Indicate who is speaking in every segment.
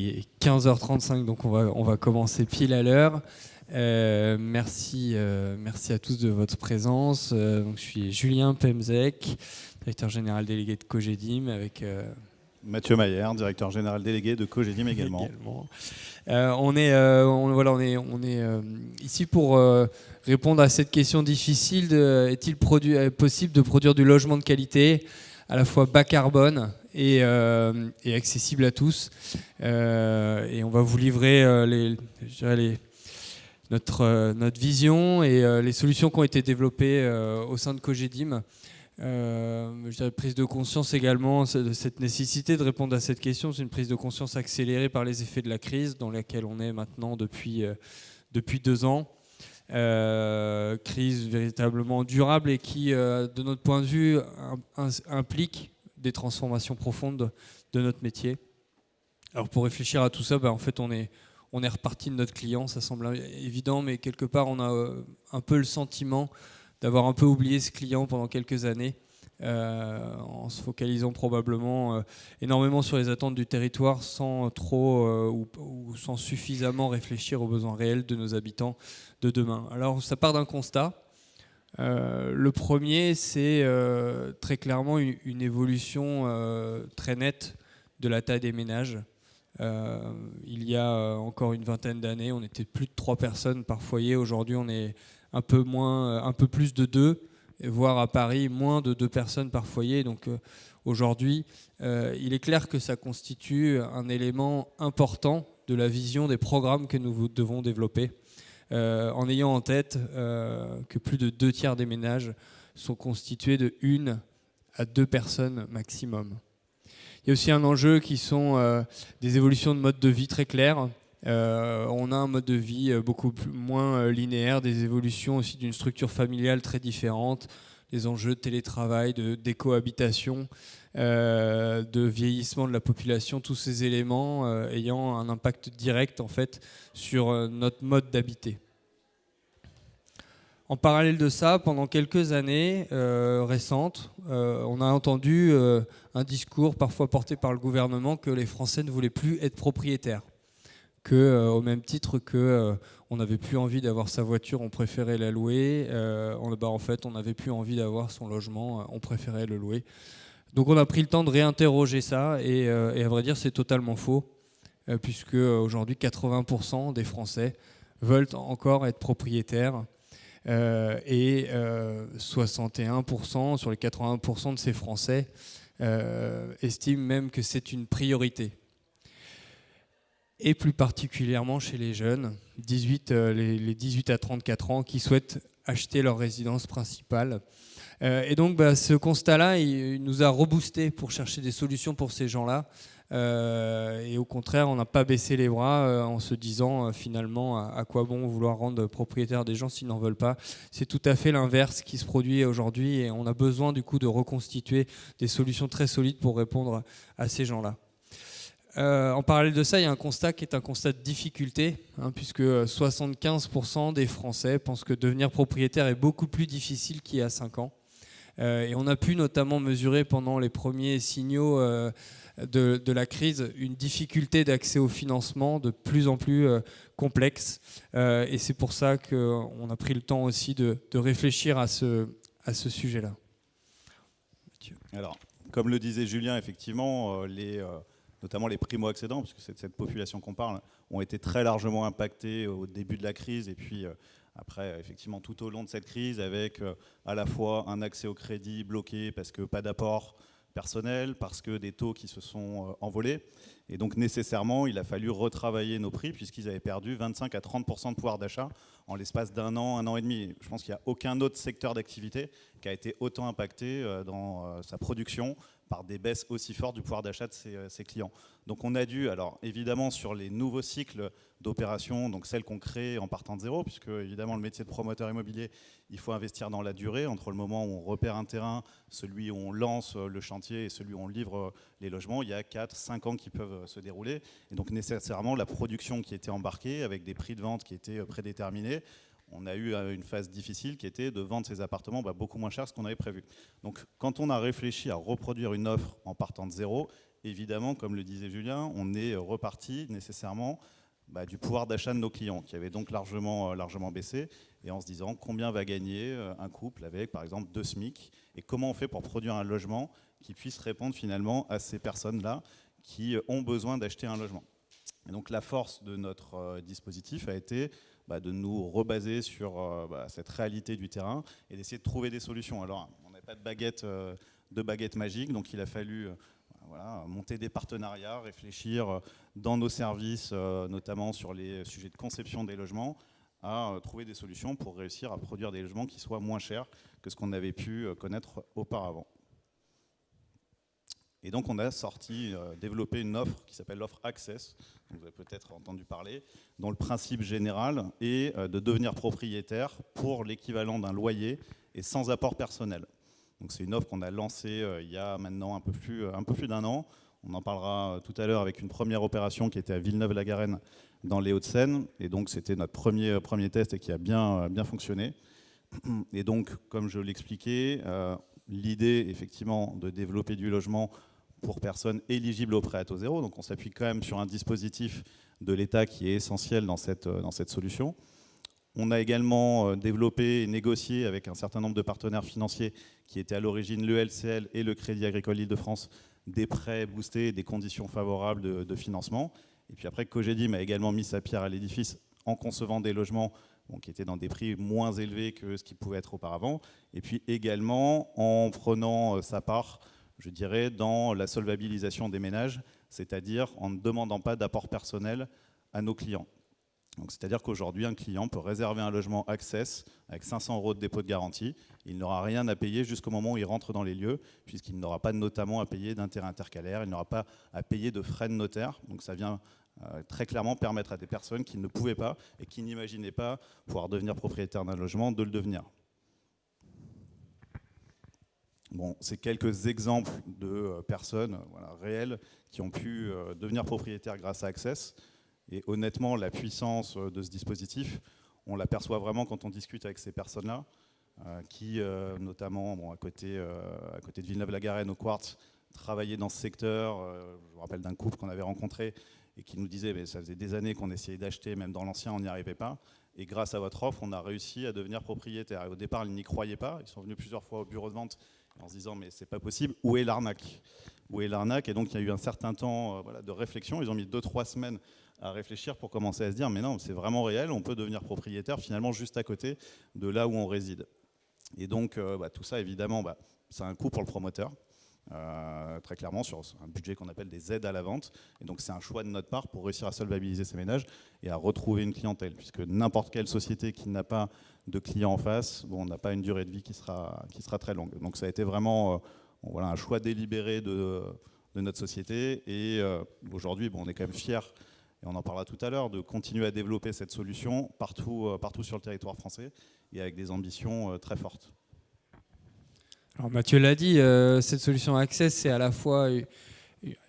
Speaker 1: Il est 15h35, donc on va commencer pile à l'heure. Merci à tous de votre présence. Donc, je suis Julien Pemzec, directeur général délégué de Cogedim, avec
Speaker 2: Mathieu Mayer, directeur général délégué de Cogedim également.
Speaker 1: On est ici pour répondre à cette question difficile est-il possible de produire du logement de qualité à la fois bas carbone et accessible à tous, et on va vous livrer notre vision et les solutions qui ont été développées au sein de Cogedim. Je dirais prise de conscience également de cette nécessité de répondre à cette question. C'est une prise de conscience accélérée par les effets de la crise dans laquelle on est maintenant depuis 2 ans. Crise véritablement durable et qui, de notre point de vue, implique des transformations profondes de notre métier. Alors pour réfléchir à tout ça, en fait on est reparti de notre client, ça semble évident, mais quelque part on a un peu le sentiment d'avoir un peu oublié ce client pendant quelques années, en se focalisant probablement énormément sur les attentes du territoire sans trop ou sans suffisamment réfléchir aux besoins réels de nos habitants de demain. Alors ça part d'un constat. Le premier, c'est très clairement une évolution très nette de la taille des ménages. Il y a encore une vingtaine d'années, on était plus de 3 personnes par foyer. Aujourd'hui, on est un peu plus de 2, voire à Paris, moins de 2 personnes par foyer. Donc aujourd'hui, il est clair que ça constitue un élément important de la vision des programmes que nous devons développer, en ayant en tête que plus de 2 tiers des ménages sont constitués de 1 à 2 personnes maximum. Il y a aussi un enjeu qui sont des évolutions de mode de vie très claires. On a un mode de vie beaucoup moins linéaire, des évolutions aussi d'une structure familiale très différente, des enjeux de télétravail, d'écohabitation, de vieillissement de la population, tous ces éléments ayant un impact direct en fait sur notre mode d'habiter. En parallèle de ça, pendant quelques années récentes, on a entendu un discours parfois porté par le gouvernement que les Français ne voulaient plus être propriétaires, que au même titre que on n'avait plus envie d'avoir sa voiture, on préférait la louer. En fait, on n'avait plus envie d'avoir son logement, on préférait le louer. Donc on a pris le temps de réinterroger ça et à vrai dire, c'est totalement faux, puisque aujourd'hui 80% des Français veulent encore être propriétaires. Et 61% sur les 80% de ces Français estiment même que c'est une priorité. Et plus particulièrement chez les jeunes, les 18 à 34 ans qui souhaitent acheter leur résidence principale. Et donc ce constat-là, il nous a reboosté pour chercher des solutions pour ces gens-là. Et au contraire, on n'a pas baissé les bras en se disant finalement à quoi bon vouloir rendre propriétaire des gens s'ils n'en veulent pas. C'est tout à fait l'inverse qui se produit aujourd'hui et on a besoin du coup de reconstituer des solutions très solides pour répondre à ces gens-là. En parallèle de ça, il y a un constat qui est un constat de difficulté, puisque 75% des Français pensent que devenir propriétaire est beaucoup plus difficile qu'il y a 5 ans. Et on a pu notamment mesurer pendant les premiers signaux de la crise une difficulté d'accès au financement de plus en plus complexe. Et c'est pour ça qu'on a pris le temps aussi de réfléchir à ce sujet-là.
Speaker 2: Alors, comme le disait Julien, effectivement, notamment les primo-accédants, parce que c'est de cette population qu'on parle, ont été très largement impactés au début de la crise et puis après, effectivement, tout au long de cette crise, avec à la fois un accès au crédit bloqué parce que pas d'apport personnel, parce que des taux qui se sont envolés. Et donc nécessairement, il a fallu retravailler nos prix puisqu'ils avaient perdu 25 à 30% de pouvoir d'achat en l'espace d'un an et demi. Je pense qu'il n'y a aucun autre secteur d'activité qui a été autant impacté dans sa production par des baisses aussi fortes du pouvoir d'achat de ses clients. Donc on a dû, alors évidemment sur les nouveaux cycles d'opérations, donc celles qu'on crée en partant de zéro, puisque évidemment le métier de promoteur immobilier, il faut investir dans la durée, entre le moment où on repère un terrain, celui où on lance le chantier et celui où on livre les logements, il y a 4-5 ans qui peuvent se dérouler. Et donc nécessairement la production qui était embarquée avec des prix de vente qui étaient prédéterminés, on a eu une phase difficile qui était de vendre ces appartements beaucoup moins cher que ce qu'on avait prévu. Donc quand on a réfléchi à reproduire une offre en partant de zéro, évidemment, comme le disait Julien, on est reparti nécessairement du pouvoir d'achat de nos clients, qui avait donc largement baissé, et en se disant combien va gagner un couple avec, par exemple, 2 SMIC, et comment on fait pour produire un logement qui puisse répondre finalement à ces personnes-là qui ont besoin d'acheter un logement. Et donc la force de notre dispositif a été de nous rebaser sur cette réalité du terrain et d'essayer de trouver des solutions. Alors, on n'a pas de baguette magique, donc il a fallu monter des partenariats, réfléchir dans nos services, notamment sur les sujets de conception des logements, à trouver des solutions pour réussir à produire des logements qui soient moins chers que ce qu'on avait pu connaître auparavant. Et donc on a développé une offre qui s'appelle l'offre Access, dont vous avez peut-être entendu parler, dont le principe général est de devenir propriétaire pour l'équivalent d'un loyer et sans apport personnel. Donc c'est une offre qu'on a lancée il y a maintenant un peu plus d'un an. On en parlera tout à l'heure avec une première opération qui était à Villeneuve-la-Garenne dans les Hauts-de-Seine. Et donc c'était notre premier test et qui a bien fonctionné. Et donc, comme je l'expliquais, l'idée effectivement de développer du logement pour personnes éligibles au prêt à taux zéro. Donc on s'appuie quand même sur un dispositif de l'État qui est essentiel dans cette solution. On a également développé et négocié avec un certain nombre de partenaires financiers qui étaient à l'origine le LCL et le Crédit Agricole Île-de-France, des prêts boostés, des conditions favorables de financement. Et puis après, Cogedim a également mis sa pierre à l'édifice en concevant des logements qui étaient dans des prix moins élevés que ce qui pouvait être auparavant. Et puis également en prenant sa part, je dirais, dans la solvabilisation des ménages, c'est-à-dire en ne demandant pas d'apport personnel à nos clients. C'est-à-dire qu'aujourd'hui, un client peut réserver un logement Access avec 500 € de dépôt de garantie. Il n'aura rien à payer jusqu'au moment où il rentre dans les lieux, puisqu'il n'aura pas notamment à payer d'intérêt intercalaire, il n'aura pas à payer de frais de notaire. Donc ça vient très clairement permettre à des personnes qui ne pouvaient pas et qui n'imaginaient pas pouvoir devenir propriétaire d'un logement de le devenir. Bon, c'est quelques exemples de personnes réelles qui ont pu devenir propriétaires grâce à Access. Et honnêtement, la puissance de ce dispositif, on l'aperçoit vraiment quand on discute avec ces personnes-là, qui, notamment à côté de Villeneuve-la-Garenne, au Quartz, travaillaient dans ce secteur. Je me rappelle d'un couple qu'on avait rencontré et qui nous disait que ça faisait des années qu'on essayait d'acheter, même dans l'ancien, on n'y arrivait pas. Et grâce à votre offre, on a réussi à devenir propriétaire. Et au départ, ils n'y croyaient pas. Ils sont venus plusieurs fois au bureau de vente en se disant mais c'est pas possible, où est l'arnaque ? Où est l'arnaque ? Et donc il y a eu un certain temps de réflexion. Ils ont mis 2-3 semaines à réfléchir pour commencer à se dire mais non, c'est vraiment réel, on peut devenir propriétaire finalement juste à côté de là où on réside. Et donc tout ça évidemment, c'est un coût pour le promoteur. Très clairement sur un budget qu'on appelle des aides à la vente. Et donc c'est un choix de notre part pour réussir à solvabiliser ces ménages et à retrouver une clientèle, puisque n'importe quelle société qui n'a pas de clients en face, n'a pas une durée de vie qui sera très longue. Donc ça a été vraiment un choix délibéré de notre société. Et aujourd'hui, on est quand même fiers, et on en parlera tout à l'heure, de continuer à développer cette solution partout sur le territoire français et avec des ambitions très fortes.
Speaker 1: Alors Mathieu l'a dit, cette solution Access, c'est à la fois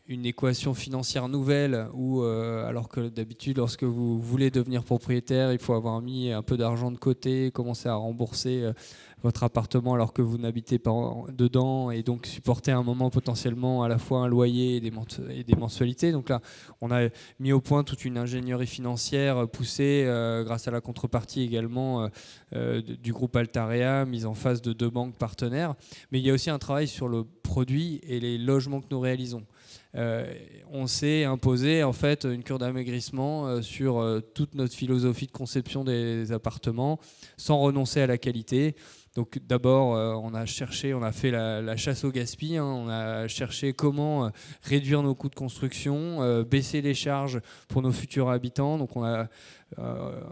Speaker 1: une équation financière nouvelle où, alors que d'habitude, lorsque vous voulez devenir propriétaire, il faut avoir mis un peu d'argent de côté, commencer à rembourser votre appartement alors que vous n'habitez pas dedans et donc supporter à un moment potentiellement à la fois un loyer et des mensualités. Donc là, on a mis au point toute une ingénierie financière poussée grâce à la contrepartie également du groupe Altarea, mise en face de 2 banques partenaires. Mais il y a aussi un travail sur le produit et les logements que nous réalisons. On s'est imposé en fait une cure d'amaigrissement sur toute notre philosophie de conception des appartements sans renoncer à la qualité. Donc d'abord, on a fait la chasse au gaspillage, on a cherché comment réduire nos coûts de construction, baisser les charges pour nos futurs habitants. Donc on a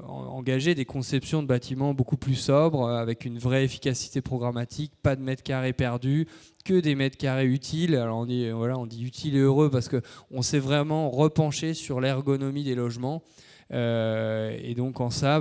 Speaker 1: engagé des conceptions de bâtiments beaucoup plus sobres, avec une vraie efficacité programmatique, pas de mètres carrés perdus, que des mètres carrés utiles. Alors on dit utile et heureux parce qu'on s'est vraiment repenché sur l'ergonomie des logements. Et donc en ça,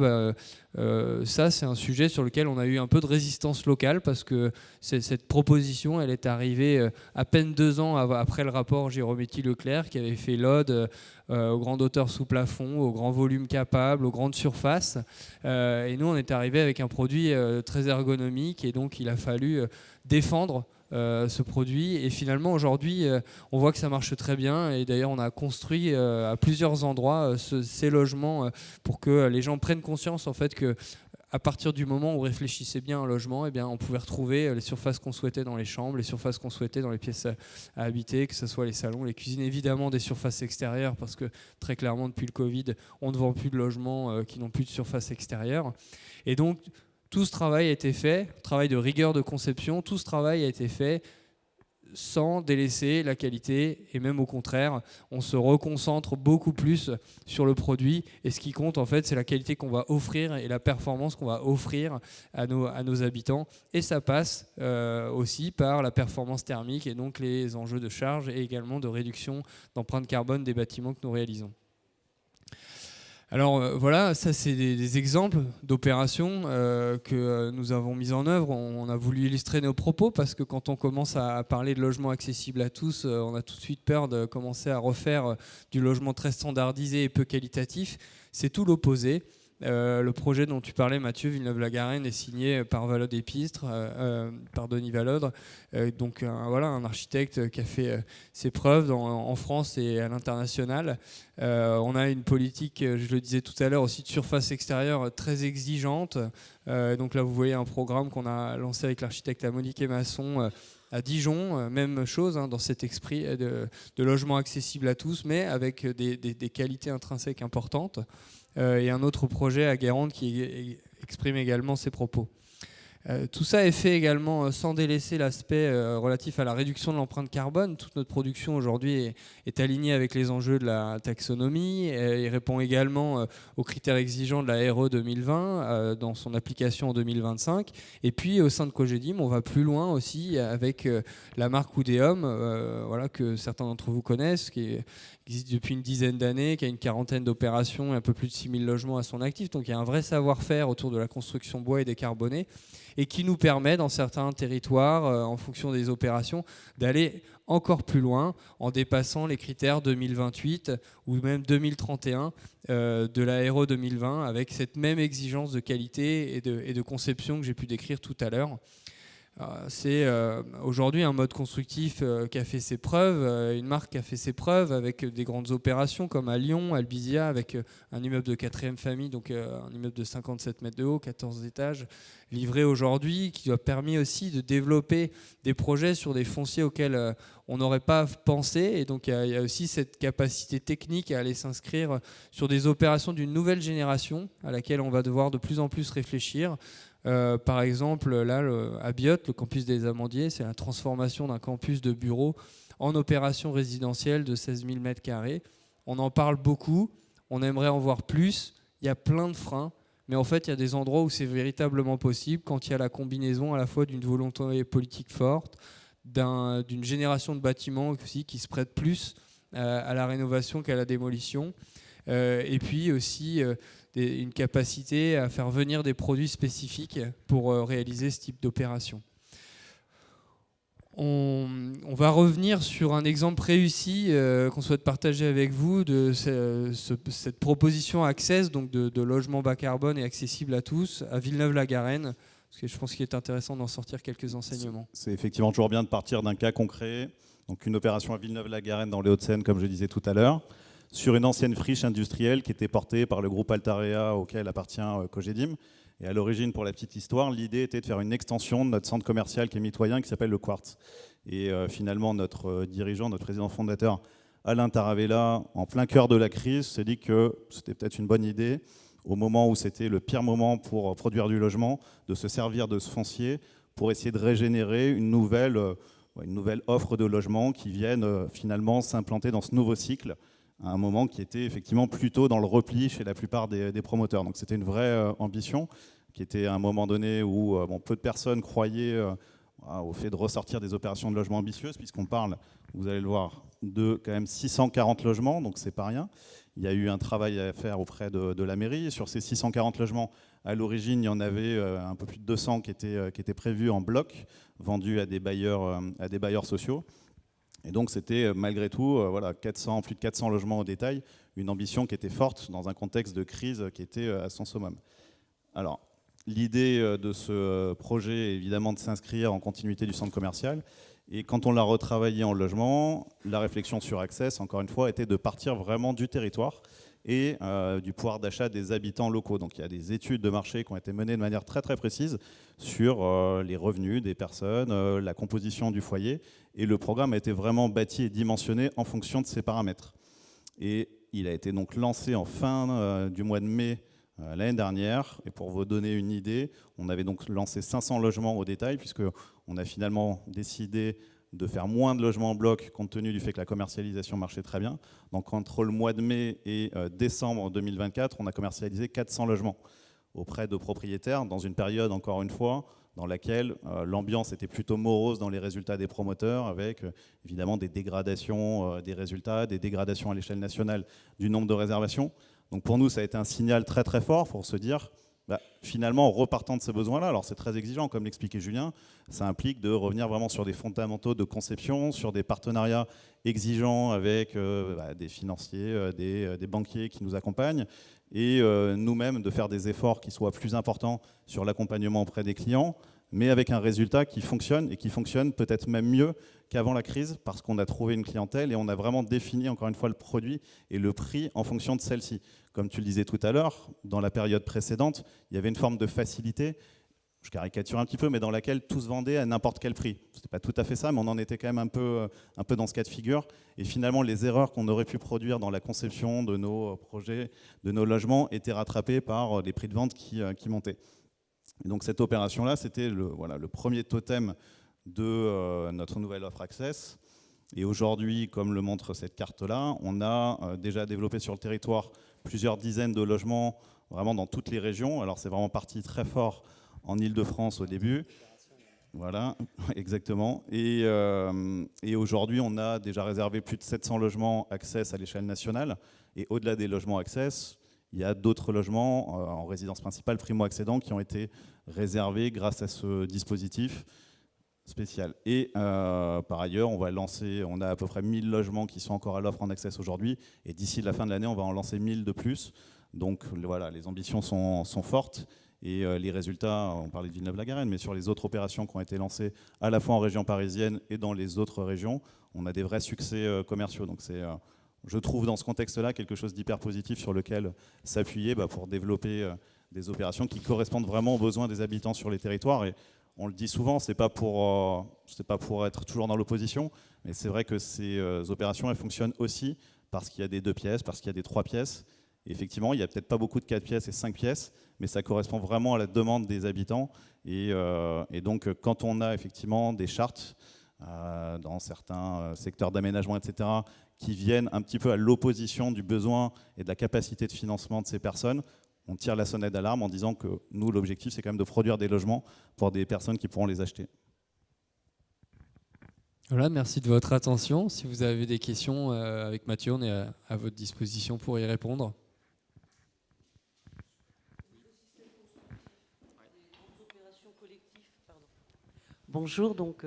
Speaker 1: ça c'est un sujet sur lequel on a eu un peu de résistance locale parce que cette proposition, elle est arrivée à peine 2 ans après le rapport Girometti-Leclerc qui avait fait l'ode aux grandes hauteurs sous plafond, aux grands volumes capables, aux grandes surfaces. Et nous, on est arrivé avec un produit très ergonomique et donc il a fallu défendre ce produit. Et finalement, aujourd'hui, on voit que ça marche très bien. Et d'ailleurs, on a construit à plusieurs endroits ces logements pour que les gens prennent conscience en fait que à partir du moment où on réfléchissait bien à un logement, eh bien, on pouvait retrouver les surfaces qu'on souhaitait dans les chambres, les surfaces qu'on souhaitait dans les pièces à habiter, que ce soit les salons, les cuisines, évidemment des surfaces extérieures, parce que très clairement, depuis le Covid, on ne vend plus de logements qui n'ont plus de surface extérieure. Et donc, tout ce travail a été fait, travail de rigueur de conception, tout ce travail a été fait sans délaisser la qualité, et même au contraire, on se reconcentre beaucoup plus sur le produit, et ce qui compte en fait c'est la qualité qu'on va offrir et la performance qu'on va offrir à nos habitants, et ça passe aussi par la performance thermique et donc les enjeux de charge et également de réduction d'empreinte carbone des bâtiments que nous réalisons. Alors voilà, ça c'est des exemples d'opérations que nous avons mises en œuvre. On a voulu illustrer nos propos parce que quand on commence à parler de logement accessible à tous, on a tout de suite peur de commencer à refaire du logement très standardisé et peu qualitatif. C'est tout l'opposé. Le projet dont tu parlais, Mathieu, Villeneuve-la-Garenne, est signé par Valode Épistre, par Denis Valode, donc voilà, un architecte qui a fait ses preuves en France et à l'international. On a une politique, je le disais tout à l'heure, aussi de surface extérieure très exigeante. Donc là, vous voyez un programme qu'on a lancé avec l'architecte Monique Masson à Dijon, même chose dans cet esprit de logement accessible à tous, mais avec des qualités intrinsèques importantes. Et un autre projet à Guérande qui exprime également ces propos. Tout ça est fait également sans délaisser l'aspect relatif à la réduction de l'empreinte carbone. Toute notre production aujourd'hui est alignée avec les enjeux de la taxonomie. Il répond également aux critères exigeants de la RE 2020 dans son application en 2025. Et puis au sein de Cogedim, on va plus loin aussi avec la marque Oudéum, voilà, que certains d'entre vous connaissent, qui existe depuis une dizaine d'années, qui a une quarantaine d'opérations et un peu plus de 6000 logements à son actif. Donc il y a un vrai savoir-faire autour de la construction bois et décarbonée, et qui nous permet dans certains territoires, en fonction des opérations, d'aller encore plus loin en dépassant les critères 2028 ou même 2031 de la RE 2020, avec cette même exigence de qualité et de conception que j'ai pu décrire tout à l'heure. C'est aujourd'hui un mode constructif qui a fait ses preuves, une marque qui a fait ses preuves avec des grandes opérations comme à Lyon, Albizia, avec un immeuble de 4e famille, donc un immeuble de 57 mètres de haut, 14 étages, livré aujourd'hui, qui a permis aussi de développer des projets sur des fonciers auxquels on n'aurait pas pensé. Et donc il y a aussi cette capacité technique à aller s'inscrire sur des opérations d'une nouvelle génération à laquelle on va devoir de plus en plus réfléchir. Par exemple, là, à Biot, le campus des Amandiers, c'est la transformation d'un campus de bureaux en opération résidentielle de 16 000 m². On en parle beaucoup, on aimerait en voir plus, il y a plein de freins, mais en fait, il y a des endroits où c'est véritablement possible quand il y a la combinaison à la fois d'une volonté politique forte, d'une génération de bâtiments aussi qui se prête plus à la rénovation qu'à la démolition, et puis aussi une capacité à faire venir des produits spécifiques pour réaliser ce type d'opération. On va revenir sur un exemple réussi qu'on souhaite partager avec vous de cette proposition Access, donc de logement bas carbone et accessible à tous, à Villeneuve-la-Garenne, parce que je pense qu'il est intéressant d'en sortir quelques enseignements.
Speaker 2: C'est effectivement toujours bien de partir d'un cas concret, donc une opération à Villeneuve-la-Garenne dans les Hauts-de-Seine, comme je disais tout à l'heure, sur une ancienne friche industrielle qui était portée par le groupe Altarea auquel appartient Cogedim. Et à l'origine, pour la petite histoire, l'idée était de faire une extension de notre centre commercial qui est mitoyen, qui s'appelle le Quartz. Et finalement, notre dirigeant, notre président fondateur, Alain Taravella, en plein cœur de la crise, s'est dit que c'était peut-être une bonne idée, au moment où c'était le pire moment pour produire du logement, de se servir de ce foncier pour essayer de régénérer une nouvelle offre de logement qui vienne finalement s'implanter dans ce nouveau cycle, à un moment qui était effectivement plutôt dans le repli chez la plupart des promoteurs. Donc c'était une vraie ambition, qui était à un moment donné où peu de personnes croyaient au fait de ressortir des opérations de logement ambitieuses, puisqu'on parle, vous allez le voir, de quand même 640 logements, donc c'est pas rien. Il y a eu un travail à faire auprès de la mairie. Sur ces 640 logements, à l'origine, il y en avait un peu plus de 200 qui étaient prévus en bloc, vendus à des bailleurs sociaux. Et donc c'était malgré tout plus de 400 logements au détail, une ambition qui était forte dans un contexte de crise qui était à son summum. Alors, l'idée de ce projet est évidemment de s'inscrire en continuité du centre commercial. Et quand on l'a retravaillé en logement, la réflexion sur Access, encore une fois, était de partir vraiment du territoire et du pouvoir d'achat des habitants locaux. Donc il y a des études de marché qui ont été menées de manière très très précise sur les revenus des personnes, la composition du foyer. Et le programme a été vraiment bâti et dimensionné en fonction de ces paramètres. Et il a été donc lancé en fin du mois de mai l'année dernière. Et pour vous donner une idée, on avait donc lancé 500 logements au détail, puisqu'on a finalement décidé de faire moins de logements en bloc, compte tenu du fait que la commercialisation marchait très bien. Donc entre le mois de mai et décembre 2024, on a commercialisé 400 logements auprès de propriétaires, dans une période, encore une fois, dans laquelle l'ambiance était plutôt morose dans les résultats des promoteurs, avec évidemment des dégradations des résultats, des dégradations à l'échelle nationale du nombre de réservations. Donc pour nous, ça a été un signal très très fort pour se dire, finalement, en repartant de ces besoins-là, alors c'est très exigeant, comme l'expliquait Julien, ça implique de revenir vraiment sur des fondamentaux de conception, sur des partenariats exigeants avec des financiers, des banquiers qui nous accompagnent, et nous-mêmes de faire des efforts qui soient plus importants sur l'accompagnement auprès des clients, mais avec un résultat qui fonctionne, et qui fonctionne peut-être même mieux qu'avant la crise, parce qu'on a trouvé une clientèle et on a vraiment défini, encore une fois, le produit et le prix en fonction de celle-ci. Comme tu le disais tout à l'heure, dans la période précédente, il y avait une forme de facilité, je caricature un petit peu, mais dans laquelle tout se vendait à n'importe quel prix. Ce n'était pas tout à fait ça, mais on en était quand même un peu dans ce cas de figure. Et finalement, les erreurs qu'on aurait pu produire dans la conception de nos projets, de nos logements, étaient rattrapées par les prix de vente qui montaient. Et donc cette opération-là, c'était le premier totem de notre nouvelle offre Access. Et aujourd'hui, comme le montre cette carte-là, on a déjà développé sur le territoire plusieurs dizaines de logements, vraiment dans toutes les régions. Alors c'est vraiment parti très fort en Île-de-France au début. Voilà, exactement. Et aujourd'hui, on a déjà réservé plus de 700 logements Access à l'échelle nationale. Et au-delà des logements Access, il y a d'autres logements en résidence principale primo-accédants qui ont été réservés grâce à ce dispositif spécial. Et par ailleurs, on a à peu près 1000 logements qui sont encore à l'offre en Access aujourd'hui. Et d'ici la fin de l'année, on va en lancer 1000 de plus. Donc voilà, les ambitions sont fortes. Et les résultats, on parlait de Villeneuve-la-Garenne, mais sur les autres opérations qui ont été lancées à la fois en région parisienne et dans les autres régions, on a des vrais succès commerciaux. Donc c'est, je trouve dans ce contexte-là quelque chose d'hyper positif sur lequel s'appuyer pour développer des opérations qui correspondent vraiment aux besoins des habitants sur les territoires. Et on le dit souvent, c'est pas pour être toujours dans l'opposition, mais c'est vrai que ces opérations, elles fonctionnent aussi parce qu'il y a des 2 pièces, parce qu'il y a des 3 pièces. Et effectivement, il n'y a peut-être pas beaucoup de 4 pièces et 5 pièces, mais ça correspond vraiment à la demande des habitants. Et donc, quand on a effectivement des chartes dans certains secteurs d'aménagement, etc., qui viennent un petit peu à l'opposition du besoin et de la capacité de financement de ces personnes, on tire la sonnette d'alarme en disant que nous, l'objectif, c'est quand même de produire des logements pour des personnes qui pourront les acheter.
Speaker 1: Voilà, merci de votre attention. Si vous avez des questions avec Mathieu, on est à votre disposition pour y répondre.
Speaker 3: Bonjour, donc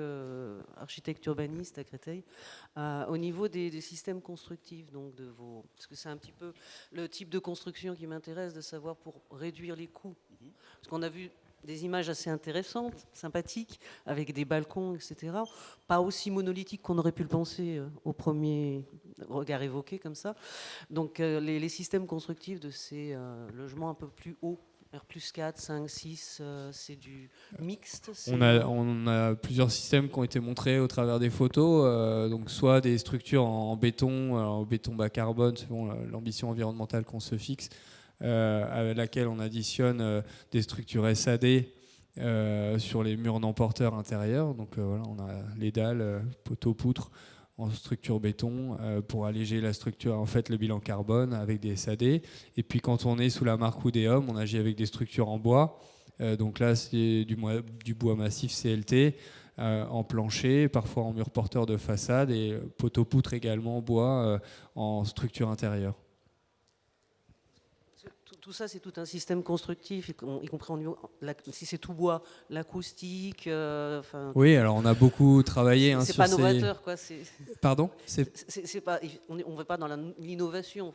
Speaker 3: architecte urbaniste à Créteil. Au niveau des systèmes constructifs, donc parce que c'est un petit peu le type de construction qui m'intéresse, de savoir pour réduire les coûts. Parce qu'on a vu des images assez intéressantes, sympathiques, avec des balcons, etc. Pas aussi monolithiques qu'on aurait pu le penser au premier regard évoqué comme ça. Donc les systèmes constructifs de ces logements un peu plus hauts, R+4, 5, 6, c'est du mixte.
Speaker 1: On a plusieurs systèmes qui ont été montrés au travers des photos, donc soit des structures en béton, en béton bas carbone, selon l'ambition environnementale qu'on se fixe, à laquelle on additionne des structures SAD sur les murs non porteurs intérieurs. Donc voilà, on a les dalles, poteaux, poutres en structure béton pour alléger la structure, en fait le bilan carbone avec des SAD. Et puis quand on est sous la marque Oudéum, on agit avec des structures en bois. Donc là c'est du bois massif CLT en plancher, parfois en mur porteur de façade et poteaux poutres également en bois en structure intérieure.
Speaker 3: Tout ça, c'est tout un système constructif, y compris si c'est tout bois, l'acoustique.
Speaker 1: Oui, alors on a beaucoup travaillé
Speaker 3: c'est pas novateur, quoi.
Speaker 1: Pardon,
Speaker 3: on ne va pas dans l'innovation.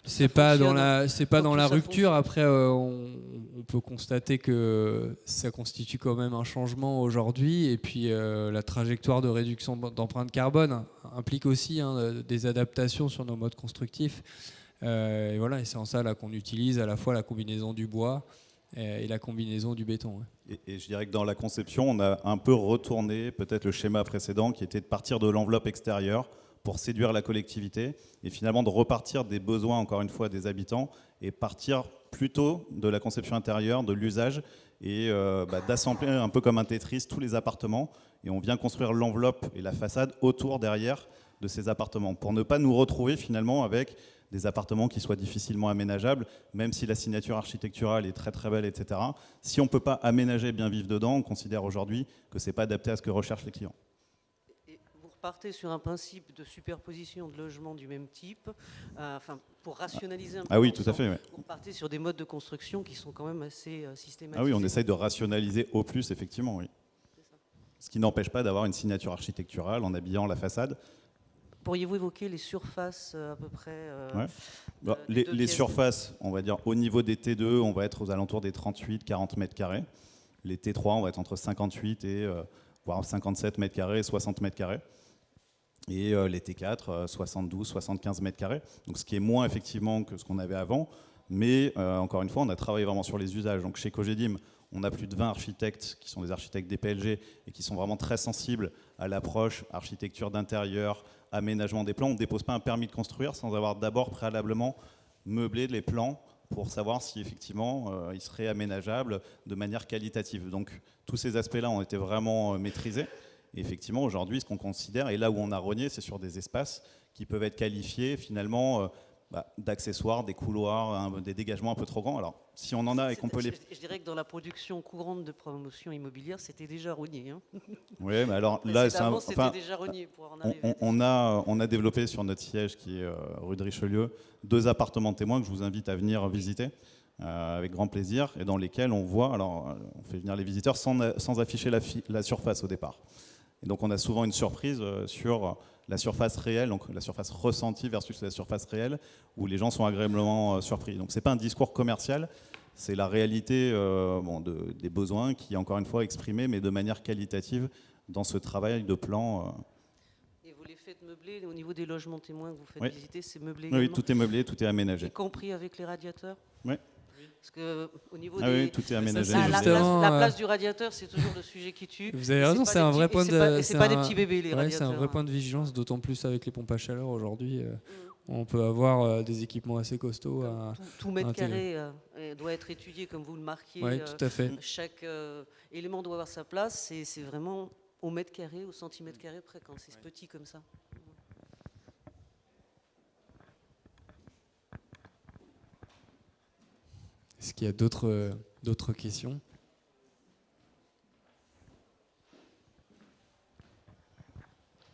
Speaker 1: C'est pas dans la
Speaker 3: ça
Speaker 1: rupture. Après, on peut constater que ça constitue quand même un changement aujourd'hui. Et puis, la trajectoire de réduction d'empreinte carbone implique aussi des adaptations sur nos modes constructifs. Et voilà, et c'est en ça là qu'on utilise à la fois la combinaison du bois et la combinaison du béton. Ouais.
Speaker 2: Et je dirais que dans la conception, on a un peu retourné peut-être le schéma précédent qui était de partir de l'enveloppe extérieure pour séduire la collectivité et finalement de repartir des besoins, encore une fois, des habitants et partir plutôt de la conception intérieure, de l'usage et d'assembler un peu comme un Tetris tous les appartements et on vient construire l'enveloppe et la façade autour, derrière de ces appartements pour ne pas nous retrouver finalement avec des appartements qui soient difficilement aménageables, même si la signature architecturale est très très belle, etc. Si on ne peut pas aménager bien vivre dedans, on considère aujourd'hui que ce n'est pas adapté à ce que recherchent les clients.
Speaker 3: Vous repartez sur un principe de superposition de logements du même type, pour rationaliser un peu.
Speaker 2: Ah oui, tout à fait. Ouais.
Speaker 3: Vous repartez sur des modes de construction qui sont quand même assez systématiques.
Speaker 2: Ah oui, on essaye de rationaliser au plus, effectivement, oui. Ce qui n'empêche pas d'avoir une signature architecturale en habillant la façade.
Speaker 3: Pourriez-vous évoquer les surfaces à peu près
Speaker 2: les surfaces, on va dire, au niveau des T2, on va être aux alentours des 38-40 mètres carrés. Les T3, on va être entre 58 et voire 57 mètres carrés et 60 mètres carrés. Et les T4, 72-75 mètres carrés. Donc ce qui est moins effectivement que ce qu'on avait avant. Mais encore une fois, on a travaillé vraiment sur les usages. Donc chez Cogedim, on a plus de 20 architectes qui sont des architectes des PLG et qui sont vraiment très sensibles à l'approche architecture d'intérieur, aménagement des plans. On ne dépose pas un permis de construire sans avoir d'abord préalablement meublé les plans pour savoir si effectivement ils seraient aménageables de manière qualitative. Donc tous ces aspects-là ont été vraiment maîtrisés. Et effectivement, aujourd'hui, ce qu'on considère, et là où on a rogné, c'est sur des espaces qui peuvent être qualifiés finalement d'accessoires, des couloirs, des dégagements un peu trop grands. Alors, si on en a et qu'on peut les...
Speaker 3: Je dirais que dans la production courante de promotion immobilière, c'était déjà rogné. Hein.
Speaker 2: Oui, mais alors là,
Speaker 3: c'était déjà rogné pour en arriver.
Speaker 2: On a développé sur notre siège, qui est rue de Richelieu, 2 appartements témoins que je vous invite à venir visiter avec grand plaisir, et dans lesquels on voit, alors on fait venir les visiteurs sans afficher la surface au départ. Et donc on a souvent une surprise sur la surface réelle, donc la surface ressentie versus la surface réelle, où les gens sont agréablement surpris. Donc c'est pas un discours commercial, c'est la réalité des besoins qui est encore une fois exprimée, mais de manière qualitative dans ce travail de plan.
Speaker 3: Et vous les faites meubler au niveau des logements témoins que vous faites visiter, c'est meublé également.
Speaker 2: Oui, tout est meublé, tout est aménagé.
Speaker 3: Y compris avec les radiateurs.
Speaker 2: Oui.
Speaker 3: Parce que au niveau
Speaker 2: oui, tout est aménagé.
Speaker 3: la place du radiateur, c'est toujours le sujet qui tue.
Speaker 1: Vous avez raison, c'est un vrai point de.
Speaker 3: C'est pas des petits bébés les radiateurs.
Speaker 1: C'est un vrai point de vigilance, d'autant plus avec les pompes à chaleur aujourd'hui. On peut avoir des équipements assez costauds.
Speaker 3: Tout mètre carré doit être étudié comme vous le marquiez.
Speaker 1: Oui, tout à fait.
Speaker 3: Chaque élément doit avoir sa place. C'est vraiment au mètre carré, au centimètre carré près quand c'est petit comme ça.
Speaker 1: Est-ce qu'il y a d'autres questions ?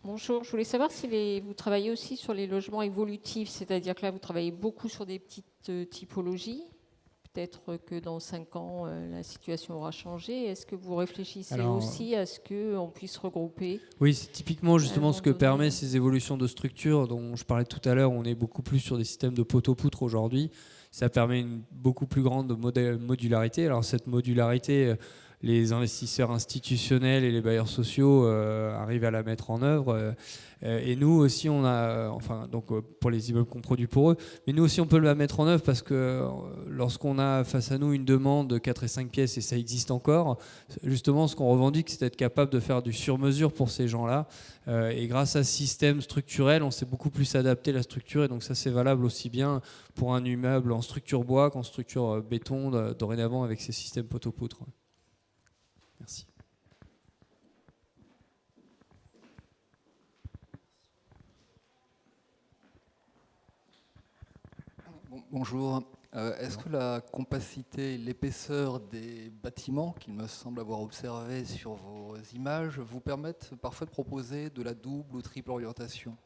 Speaker 4: Bonjour, je voulais savoir si vous travaillez aussi sur les logements évolutifs, c'est-à-dire que là vous travaillez beaucoup sur des petites typologies. Peut-être que dans 5 ans, la situation aura changé. Est-ce que vous réfléchissez aussi à ce qu'on puisse regrouper ?
Speaker 1: Oui, c'est typiquement justement ce que permet ces évolutions de structure dont je parlais tout à l'heure. On est beaucoup plus sur des systèmes de poteaux-poutres aujourd'hui. Ça permet une beaucoup plus grande modularité. Alors cette modularité, les investisseurs institutionnels et les bailleurs sociaux arrivent à la mettre en œuvre. Et nous aussi, on a, pour les immeubles qu'on produit pour eux, mais nous aussi on peut la mettre en œuvre parce que lorsqu'on a face à nous une demande de 4 et 5 pièces, et ça existe encore, justement ce qu'on revendique, c'est d'être capable de faire du sur-mesure pour ces gens-là. Et grâce à ce système structurel, on sait beaucoup plus adapter la structure, et donc ça c'est valable aussi bien pour un immeuble en structure bois qu'en structure béton dorénavant avec ces systèmes poteaux-poutres. Merci.
Speaker 5: Bonjour. Est-ce que la compacité et l'épaisseur des bâtiments, qu'il me semble avoir observé sur vos images, vous permettent parfois de proposer de la double ou triple orientation ?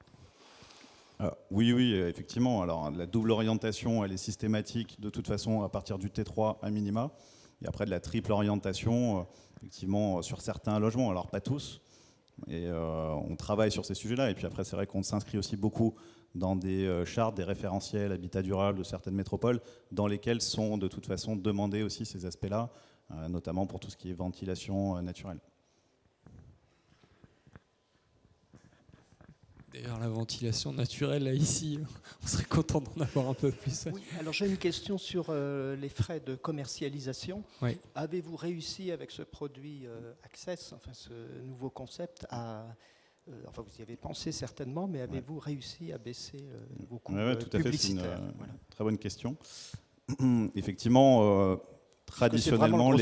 Speaker 2: Oui, effectivement. Alors, la double orientation, elle est systématique de toute façon à partir du T3 à minima. Et après, de la triple orientation, effectivement, sur certains logements, alors pas tous. Et on travaille sur ces sujets-là. Et puis après, c'est vrai qu'on s'inscrit aussi beaucoup dans des chartes, des référentiels habitat durable de certaines métropoles, dans lesquelles sont de toute façon demandés aussi ces aspects-là, notamment pour tout ce qui est ventilation naturelle.
Speaker 1: D'ailleurs, la ventilation naturelle, là, ici, on serait content d'en avoir un peu plus.
Speaker 6: Oui, alors j'ai une question sur les frais de commercialisation.
Speaker 1: Oui.
Speaker 6: Avez-vous réussi avec ce produit Access, enfin ce nouveau concept, enfin vous y avez pensé certainement, mais avez-vous réussi à baisser vos coûts
Speaker 2: tout à fait, c'est une
Speaker 6: voilà.
Speaker 2: très bonne question. Effectivement, traditionnellement,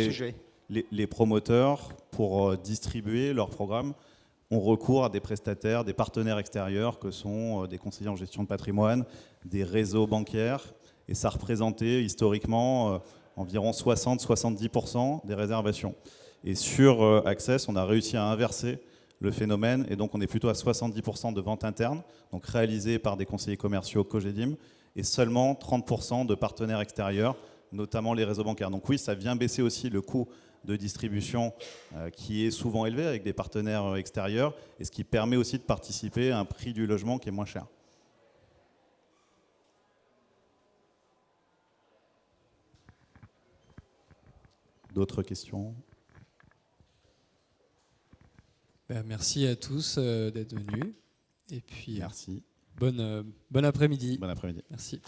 Speaker 2: les promoteurs, pour distribuer leurs programmes, ont recours à des prestataires, des partenaires extérieurs que sont des conseillers en gestion de patrimoine, des réseaux bancaires, et ça représentait historiquement environ 60-70% des réservations. Et sur Access, on a réussi à inverser le phénomène, et donc on est plutôt à 70% de ventes internes, donc réalisées par des conseillers commerciaux Cogedim, et seulement 30% de partenaires extérieurs, notamment les réseaux bancaires. Donc oui, ça vient baisser aussi le coût de distribution qui est souvent élevé avec des partenaires extérieurs, et ce qui permet aussi de participer à un prix du logement qui est moins cher. D'autres questions?
Speaker 1: Merci à tous d'être venus. Et puis,
Speaker 2: Merci.
Speaker 1: bon après-midi.
Speaker 2: Bon après-midi.
Speaker 1: Merci.